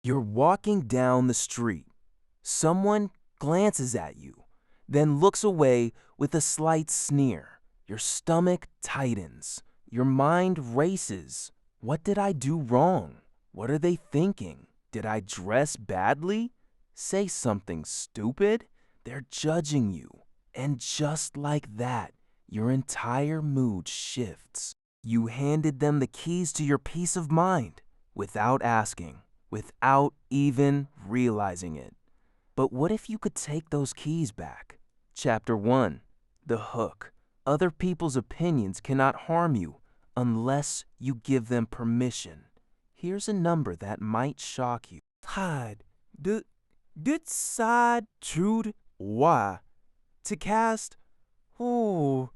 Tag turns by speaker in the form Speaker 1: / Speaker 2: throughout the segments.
Speaker 1: You're walking down the street. Someone glances at you, then looks away with a slight sneer. Your stomach tightens. Your mind races. What did I do wrong? What are they thinking? Did I dress badly? Say something stupid? They're judging you. And just like that, your entire mood shifts. You handed them the keys to your peace of mind without asking, without even realizing it. But what if you could take those keys back? Chapter 1. The hook. Other people's opinions cannot harm you unless you give them permission. Here's a number that might shock you. Hide. Dit side trude why. To cast. Oh,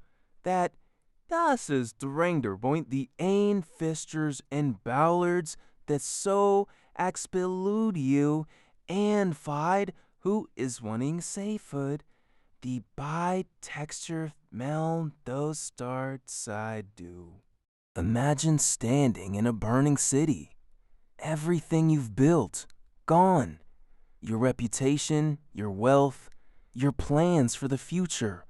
Speaker 1: das ist drängder point the ein fisters and ballards that so expelude you and fide who is wanting safe the by texture mel those start side do. Imagine standing in a burning city. Everything you've built, gone. Your reputation, your wealth, your plans for the future,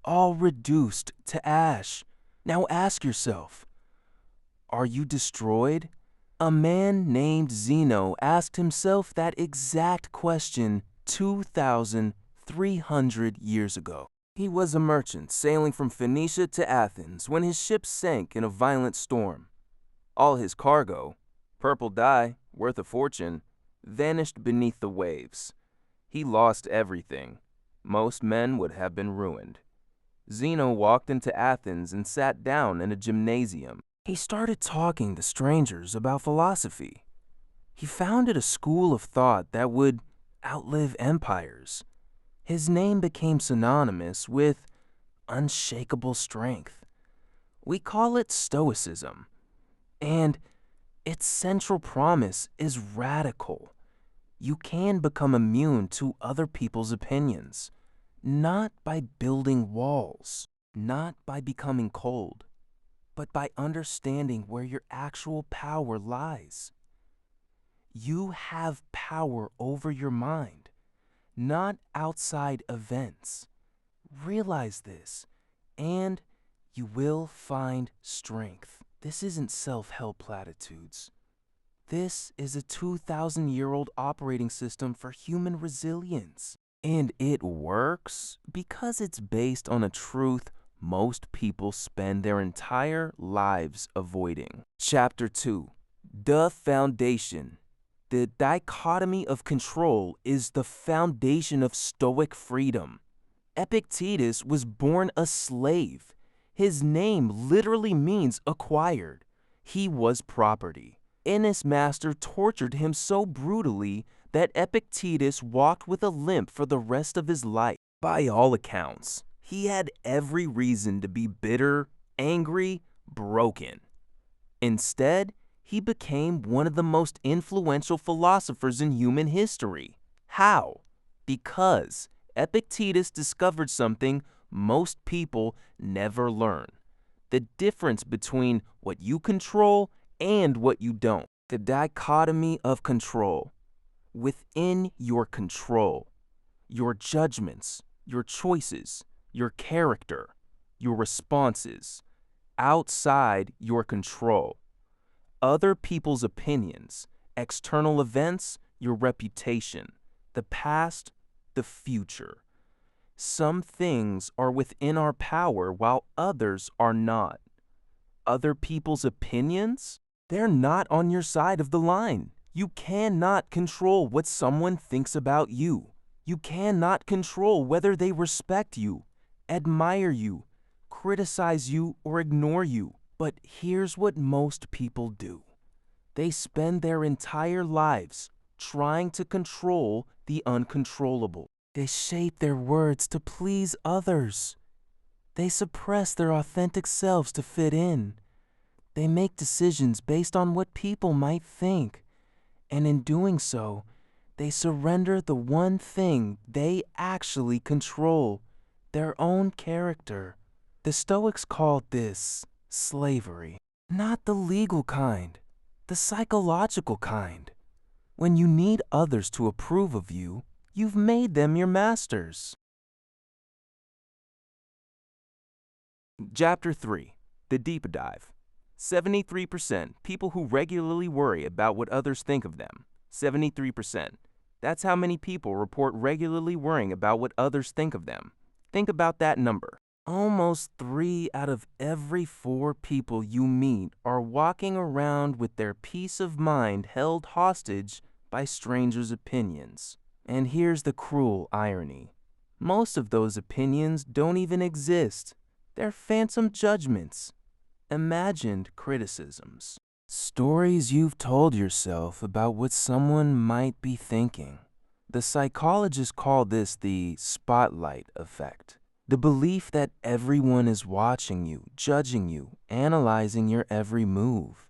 Speaker 1: all reduced to ash. Now ask yourself, are you destroyed? A man named Zeno asked himself that exact question 2,300 years ago. He was a merchant sailing from Phoenicia to Athens when his ship sank in a violent storm. All his cargo, purple dye, worth a fortune, vanished beneath the waves. He lost everything. Most men would have been ruined. Zeno walked into Athens and sat down in a gymnasium. He started talking to strangers about philosophy. He founded a school of thought that would outlive empires. His name became synonymous with unshakable strength. We call it Stoicism, and its central promise is radical. You can become immune to other people's opinions, not by building walls, not by becoming cold, but by understanding where your actual power lies. You have power over your mind, not outside events. Realize this, and you will find strength. This isn't self-help platitudes. This is a 2,000-year-old operating system for human resilience. And it works because it's based on a truth most people spend their entire lives avoiding. Chapter 2. The Foundation. The dichotomy of control is the foundation of Stoic freedom. Epictetus was born a slave. His name literally means acquired. He was property. And his master tortured him so brutally that Epictetus walked with a limp for the rest of his life. By all accounts, he had every reason to be bitter, angry, broken. Instead, he became one of the most influential philosophers in human history. How? Because Epictetus discovered something most people never learn: the difference between what you control and what you don't. The dichotomy of control. Within your control, your judgments, your choices, your character, your responses. Outside your control, other people's opinions, external events, your reputation, the past, the future. Some things are within our power while others are not. Other people's opinions? They're not on your side of the line. You cannot control what someone thinks about you. You cannot control whether they respect you, admire you, criticize you, or ignore you. But here's what most people do. They spend their entire lives trying to control the uncontrollable. They shape their words to please others. They suppress their authentic selves to fit in. They make decisions based on what people might think. And in doing so, they surrender the one thing they actually control: their own character. The Stoics called this slavery. Not the legal kind, the psychological kind. When you need others to approve of you, you've made them your masters. Chapter 3. The Deep Dive. 73% people who regularly worry about what others think of them. 73%. That's how many people report regularly worrying about what others think of them. Think about that number. Almost 3 out of every 4 people you meet are walking around with their peace of mind held hostage by strangers' opinions. And here's the cruel irony. Most of those opinions don't even exist. They're phantom judgments, imagined criticisms, stories you've told yourself about what someone might be thinking. The psychologists call this the spotlight effect. The belief that everyone is watching you, judging you, analyzing your every move.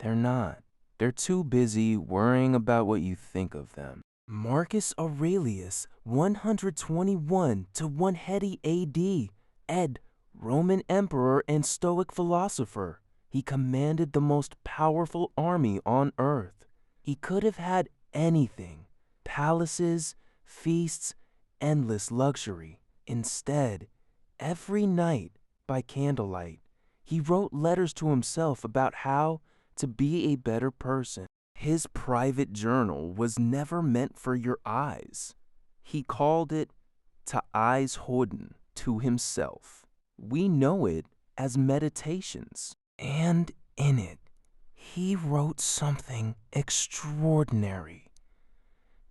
Speaker 1: They're not. They're too busy worrying about what you think of them. Marcus Aurelius, 121 to 180 AD, Roman emperor and Stoic philosopher. He commanded the most powerful army on earth. He could have had anything: palaces, feasts, endless luxury. Instead, every night, by candlelight, he wrote letters to himself about how to be a better person. His private journal was never meant for your eyes. He called it "to eyes hoden," to himself. We know it as meditations. And in it, he wrote something extraordinary.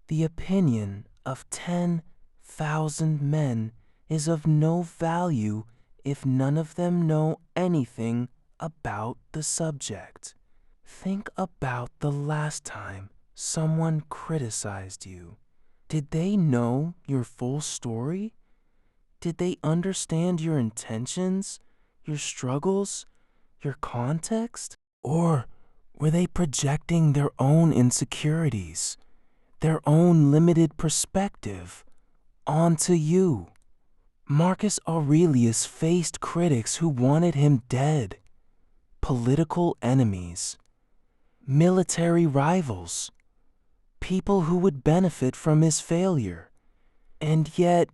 Speaker 1: The opinion of 10,000 men is of no value if none of them know anything about the subject. Think about the last time someone criticized you. Did they know your full story? Did they understand your intentions, your struggles, your context? Or were they projecting their own insecurities, their own limited perspective onto you? Marcus Aurelius faced critics who wanted him dead, political enemies, military rivals, people who would benefit from his failure. And yet,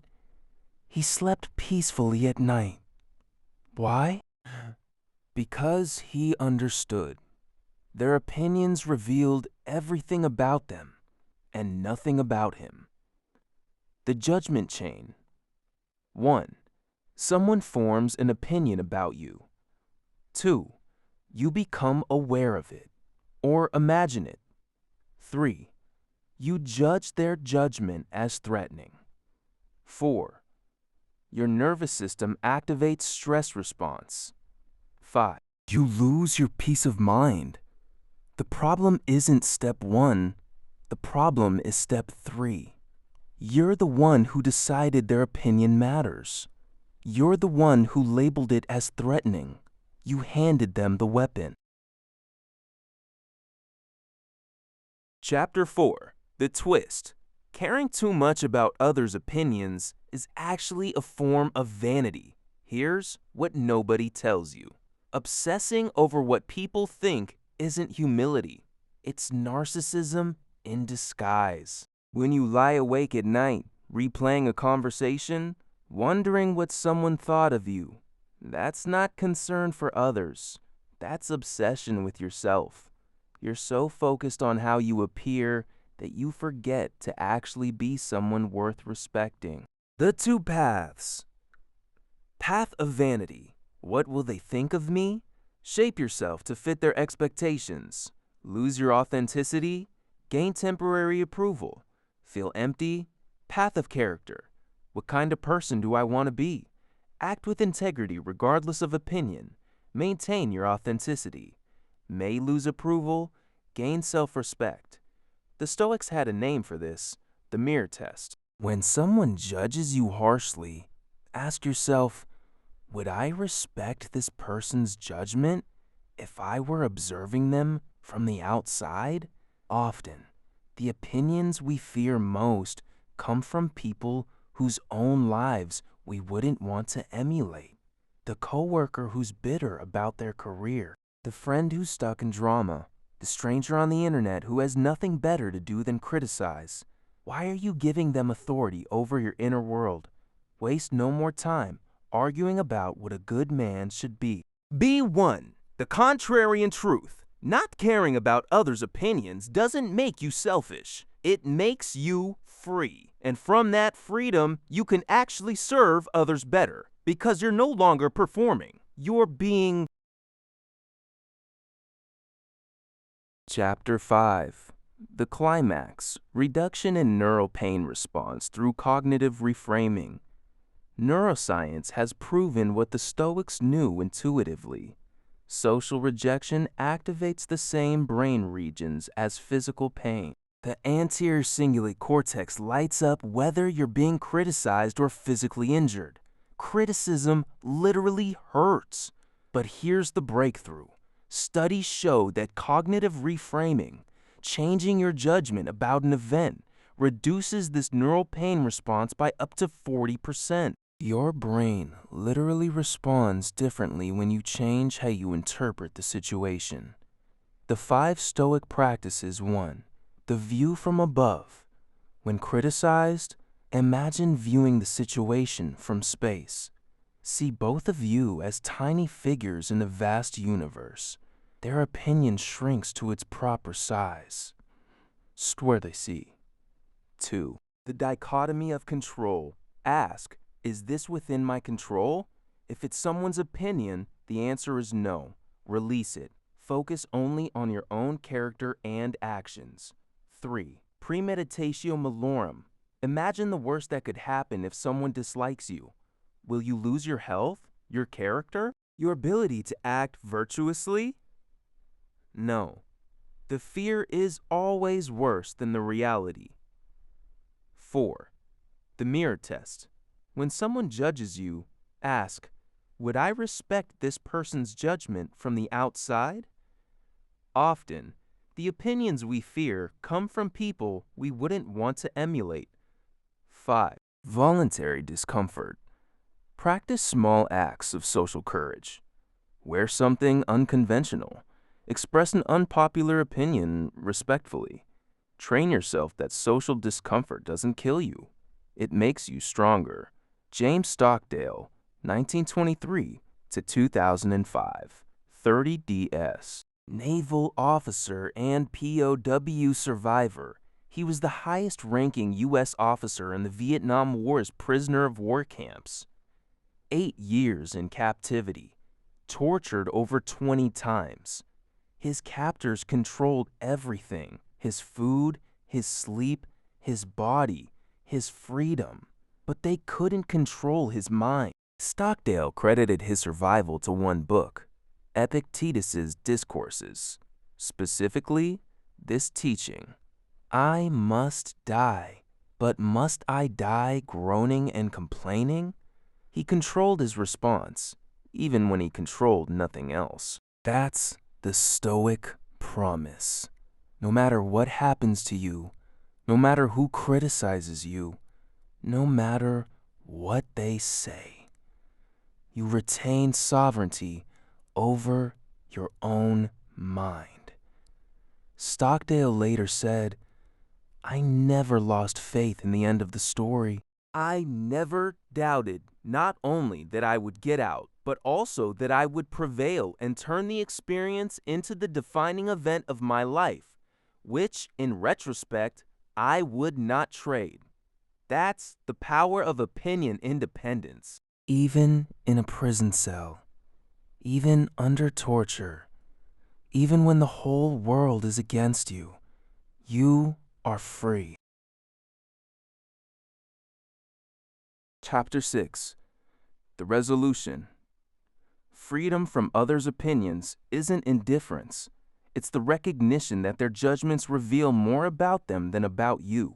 Speaker 1: he slept peacefully at night. Why? Because he understood. Their opinions revealed everything about them and nothing about him. The judgment chain. 1. Someone forms an opinion about you. 2. You become aware of it or imagine it. 3. You judge their judgment as threatening. 4. Your nervous system activates stress response. 5. You lose your peace of mind. The problem isn't step 1. The problem is step 3. You're the one who decided their opinion matters. You're the one who labeled it as threatening. You handed them the weapon. Chapter 4. The Twist. Caring too much about others' opinions is actually a form of vanity. Here's what nobody tells you. Obsessing over what people think isn't humility. It's narcissism in disguise. When you lie awake at night, replaying a conversation, wondering what someone thought of you, that's not concern for others. That's obsession with yourself. You're so focused on how you appear that you forget to actually be someone worth respecting. The 2 paths. Path of vanity. What will they think of me? Shape yourself to fit their expectations. Lose your authenticity. Gain temporary approval. Feel empty. Path of character. What kind of person do I want to be? Act with integrity regardless of opinion. Maintain your authenticity. May lose approval. Gain self-respect. The Stoics had a name for this, the mirror test. When someone judges you harshly, ask yourself, would I respect this person's judgment if I were observing them from the outside? Often, the opinions we fear most come from people whose own lives we wouldn't want to emulate. The coworker who's bitter about their career, the friend who's stuck in drama, The stranger on the internet who has nothing better to do than criticize. Why are you giving them authority over your inner world? Waste no more time arguing about what a good man should be. Be one, the contrarian truth. Not caring about others' opinions doesn't make you selfish. It makes you free. And from that freedom, you can actually serve others better because you're no longer performing. You're being. Chapter 5. The climax, reduction in neural pain response through cognitive reframing. Neuroscience has proven what the Stoics knew intuitively. Social rejection activates the same brain regions as physical pain. The anterior cingulate cortex lights up whether you're being criticized or physically injured. Criticism literally hurts. But here's the breakthrough. Studies show that cognitive reframing, changing your judgment about an event, reduces this neural pain response by up to 40%. Your brain literally responds differently when you change how you interpret the situation. The 5 Stoic practices. 1. The view from above. When criticized, imagine viewing the situation from space. See both of you as tiny figures in the vast universe. Their opinion shrinks to its proper size. Stoicism. 2. The dichotomy of control. Ask, is this within my control? If it's someone's opinion, the answer is no. Release it. Focus only on your own character and actions. 3. Premeditatio malorum. Imagine the worst that could happen if someone dislikes you. Will you lose your health, your character, your ability to act virtuously? No. The fear is always worse than the reality. 4. The mirror test. When someone judges you, ask, would I respect this person's judgment from the outside? Often, the opinions we fear come from people we wouldn't want to emulate. 5. Voluntary discomfort. Practice small acts of social courage. Wear something unconventional. Express an unpopular opinion respectfully. Train yourself that social discomfort doesn't kill you. It makes you stronger. James Stockdale, 1923 to 2005, 30 DS. Naval officer and POW survivor. He was the highest-ranking U.S. officer in the Vietnam War's prisoner of war camps. 8 years in captivity. Tortured over 20 times. His captors controlled everything. His food, his sleep, his body, his freedom. But they couldn't control his mind. Stockdale credited his survival to one book, Epictetus's Discourses. Specifically, this teaching, I must die, but must I die groaning and complaining? He controlled his response, even when he controlled nothing else. That's the Stoic promise. No matter what happens to you, no matter who criticizes you, no matter what they say, you retain sovereignty over your own mind. Stockdale later said, I never lost faith in the end of the story. I never doubted not only that I would get out, but also that I would prevail and turn the experience into the defining event of my life, which, in retrospect, I would not trade. That's the power of opinion independence. Even in a prison cell, even under torture, even when the whole world is against you, you are free. Chapter 6. The resolution. Freedom from others' opinions isn't indifference. It's the recognition that their judgments reveal more about them than about you.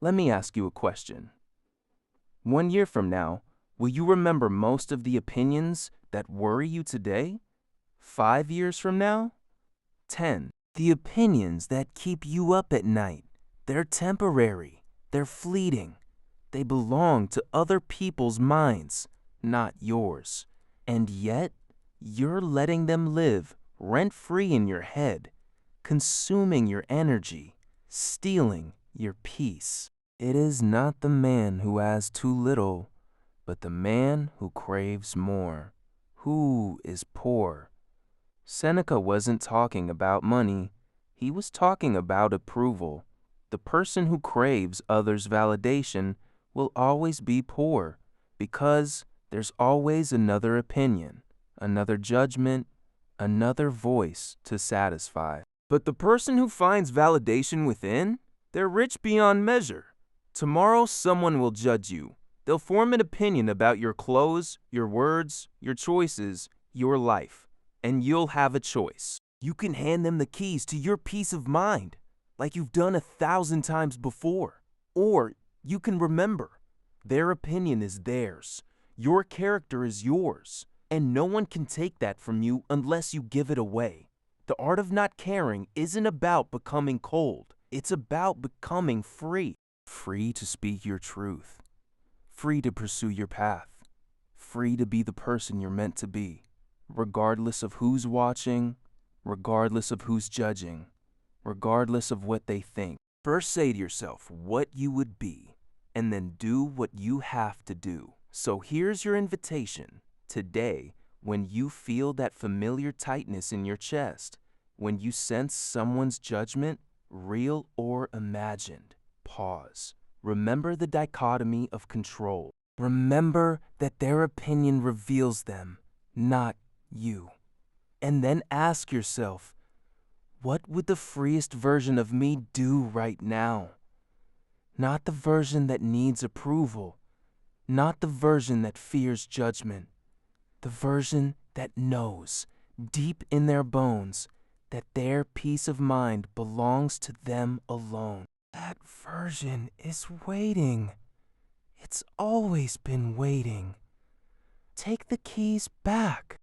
Speaker 1: Let me ask you a question. 1 year from now, will you remember most of the opinions that worry you today? 5 years from now? 10. The opinions that keep you up at night. They're temporary. They're fleeting. They belong to other people's minds, not yours. And yet, you're letting them live rent-free in your head, consuming your energy, stealing your peace. It is not the man who has too little, but the man who craves more, who is poor. Seneca wasn't talking about money. He was talking about approval. The person who craves others' validation will always be poor because there's always another opinion, another judgment, another voice to satisfy. But the person who finds validation within, they're rich beyond measure. Tomorrow someone will judge you. They'll form an opinion about your clothes, your words, your choices, your life, and you'll have a choice. You can hand them the keys to your peace of mind, like you've done 1,000 times before. Or you can remember, their opinion is theirs, your character is yours, and no one can take that from you unless you give it away. The art of not caring isn't about becoming cold, it's about becoming free. Free to speak your truth, free to pursue your path, free to be the person you're meant to be, regardless of who's watching, regardless of who's judging, regardless of what they think. First say to yourself what you would be, and then do what you have to do. So here's your invitation. Today, when you feel that familiar tightness in your chest, when you sense someone's judgment, real or imagined, pause. Remember the dichotomy of control. Remember that their opinion reveals them, not you. And then ask yourself, what would the freest version of me do right now? Not the version that needs approval, not the version that fears judgment, the version that knows, deep in their bones, that their peace of mind belongs to them alone. That version is waiting. It's always been waiting. Take the keys back.